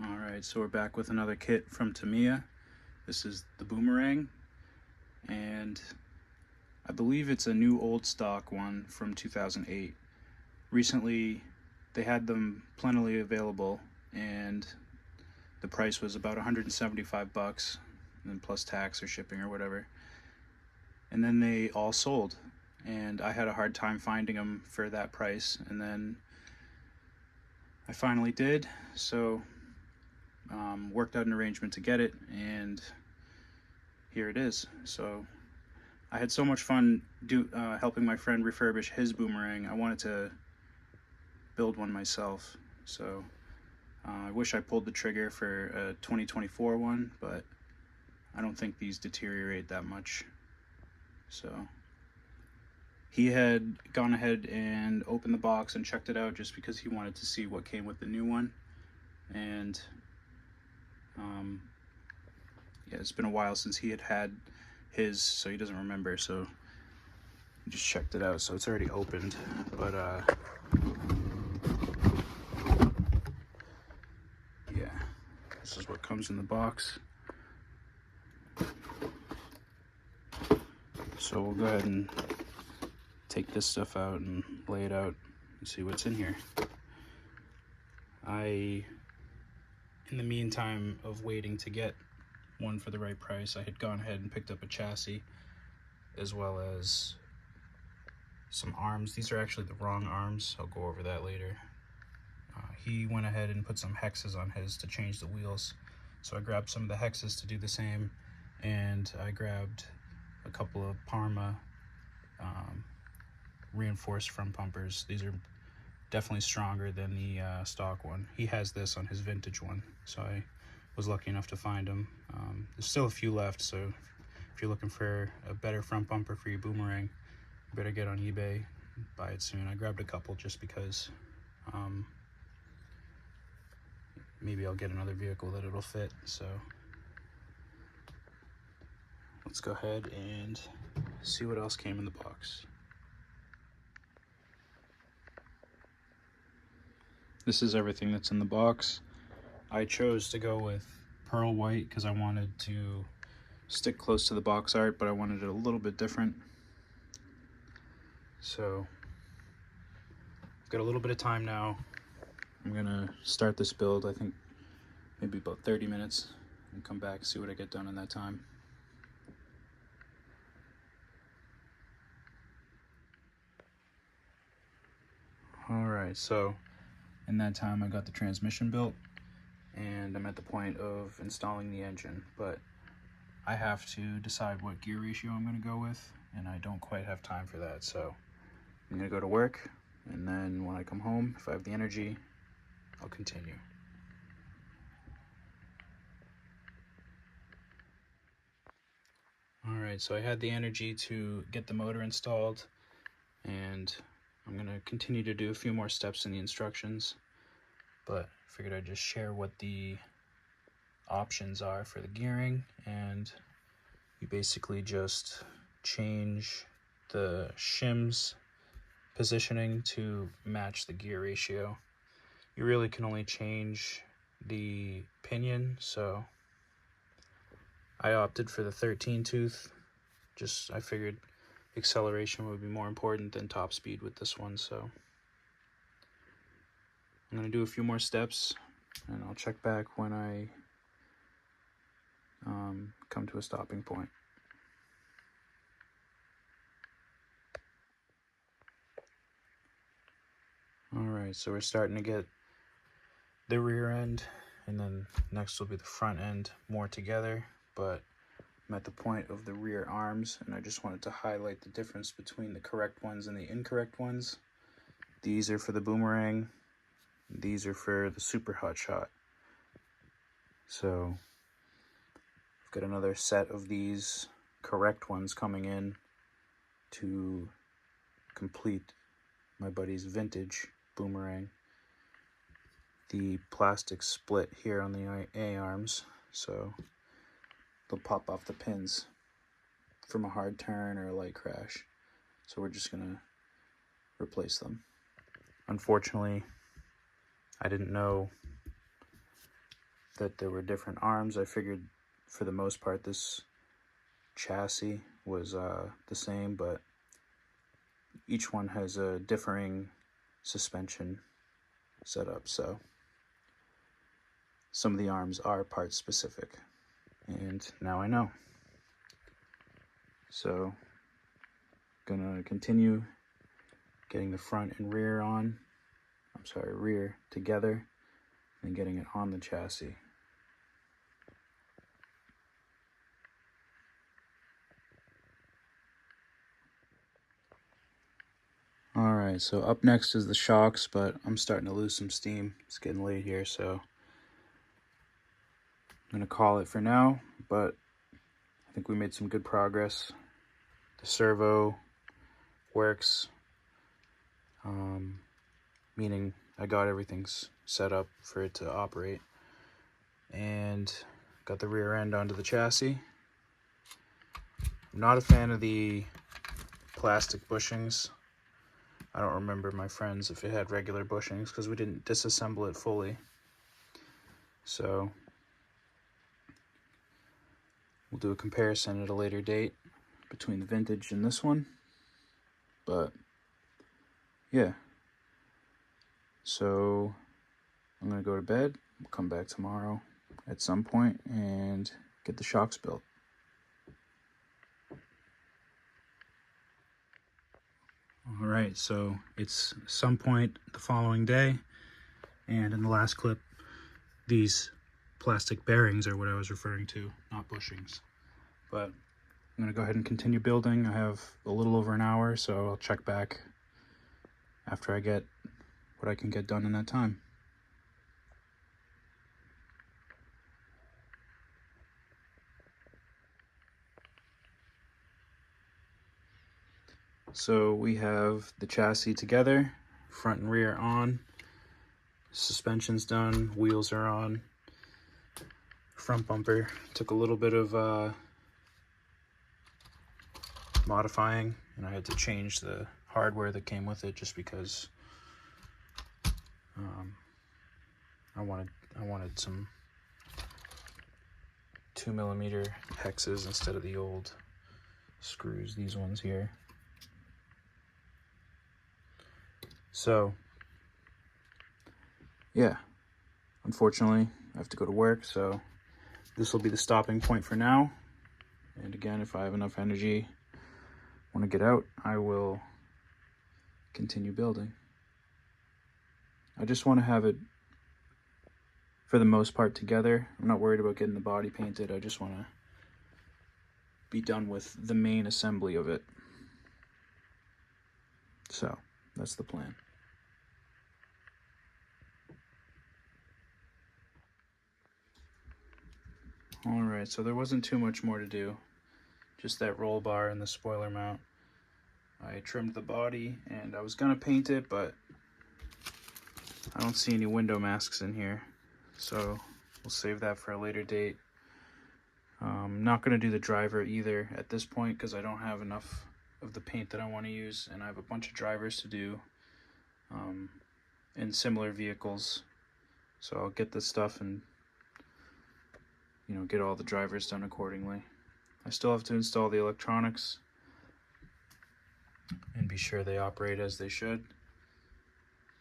Alright, so we're back with another kit from Tamiya. This is the Boomerang, and I believe it's a new old stock one from 2008. Recently, they had them plentifully available, and the price was about 175 bucks, and plus tax or shipping or whatever. And then they all sold, and I had a hard time finding them for that price, and then I finally did, so worked out an arrangement to get it, and here it is. So I had so much fun helping my friend refurbish his boomerang. I wanted to build one myself. So I wish I pulled the trigger for a 2024 one, but I don't think these deteriorate that much. So he had gone ahead and opened the box and checked it out just because he wanted to see what came with the new one. And yeah, it's been a while since he had his, so he doesn't remember. So he just checked it out, so it's already opened. But yeah, this is what comes in the box. So we'll go ahead and take this stuff out and lay it out and see what's in here. In the meantime of waiting to get one for the right price, I had gone ahead and picked up a chassis as well as some arms. These are actually the wrong arms. I'll go over that later. He went ahead and put some hexes on his to change the wheels. So I grabbed some of the hexes to do the same, and I grabbed a couple of Parma reinforced front pumpers. These are definitely stronger than the stock one. He has this on his vintage one, so I was lucky enough to find them. There's still a few left, so if you're looking for a better front bumper for your Boomerang, you better get on eBay, buy it soon. I grabbed a couple just because maybe I'll get another vehicle that it'll fit. So let's go ahead and see what else came in the box. This is everything that's in the box. I chose to go with pearl white because I wanted to stick close to the box art, but I wanted it a little bit different. So I've got a little bit of time now. I'm gonna start this build, I think maybe about 30 minutes, and come back and see what I get done in that time. Alright, so in that time I got the transmission built, and I'm at the point of installing the engine, but I have to decide what gear ratio I'm going to go with, and I don't quite have time for that. So I'm going to go to work, and then when I come home, if I have the energy, I'll continue. Alright, so I had the energy to get the motor installed, and I'm going to continue to do a few more steps in the instructions, but I figured I'd just share what the options are for the gearing. And you basically just change the shim's positioning to match the gear ratio. You really can only change the pinion, so I opted for the 13 tooth. I figured acceleration would be more important than top speed with this one. So I'm going to do a few more steps, and I'll check back when I come to a stopping point. Alright, so we're starting to get the rear end, and then next will be the front end more together, but I'm at the point of the rear arms, and I just wanted to highlight the difference between the correct ones and the incorrect ones. These are for the Boomerang, these are for the Super Hot Shot. So I've got another set of these correct ones coming in to complete my buddy's vintage Boomerang. The plastic split here on the A-arms, so they'll pop off the pins from a hard turn or a light crash. So we're just gonna replace them. Unfortunately, I didn't know that there were different arms. I figured for the most part this chassis was the same, but each one has a differing suspension setup, so some of the arms are part specific, and now I know. So gonna continue getting the front and rear on, rear together, and getting it on the chassis. Alright, so up next is the shocks, but I'm starting to lose some steam. It's getting late here, so I'm gonna call it for now, but I think we made some good progress. The servo works, meaning I got everything set up for it to operate, and got the rear end onto the chassis. I'm not a fan of the plastic bushings. I don't remember, my friends, if it had regular bushings, because we didn't disassemble it fully. So we'll do a comparison at a later date between the vintage and this one. But yeah, so I'm gonna go to bed. We'll come back tomorrow at some point and get the shocks built. All right, so it's some point the following day, and in the last clip, these plastic bearings are what I was referring to, not bushings. But I'm gonna go ahead and continue building. I have a little over an hour, so I'll check back after I get what I can get done in that time. So we have the chassis together, front and rear on, suspension's done, wheels are on, front bumper took a little bit of modifying, and I had to change the hardware that came with it just because I wanted some 2mm hexes instead of the old screws, these ones here. So yeah, unfortunately I have to go to work, so this will be the stopping point for now. And again, if I have enough energy, want to get out, I will continue building. I just want to have it, for the most part, together. I'm not worried about getting the body painted. I just want to be done with the main assembly of it. So that's the plan. Alright, so there wasn't too much more to do. Just that roll bar and the spoiler mount. I trimmed the body, and I was gonna paint it, but I don't see any window masks in here, so we'll save that for a later date. I'm not gonna do the driver either at this point because I don't have enough of the paint that I want to use, and I have a bunch of drivers to do in similar vehicles. So I'll get this stuff and get all the drivers done accordingly. I still have to install the electronics and be sure they operate as they should,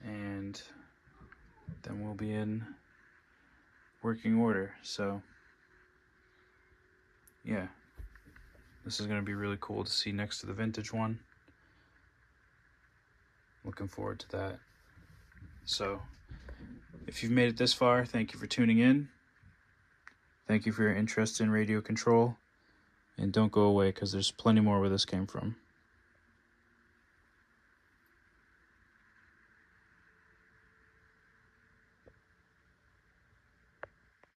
and then we'll be in working order. So yeah, this is going to be really cool to see next to the vintage one. Looking forward to that. So if you've made it this far, thank you for tuning in. Thank you for your interest in radio control, and don't go away because there's plenty more where this came from.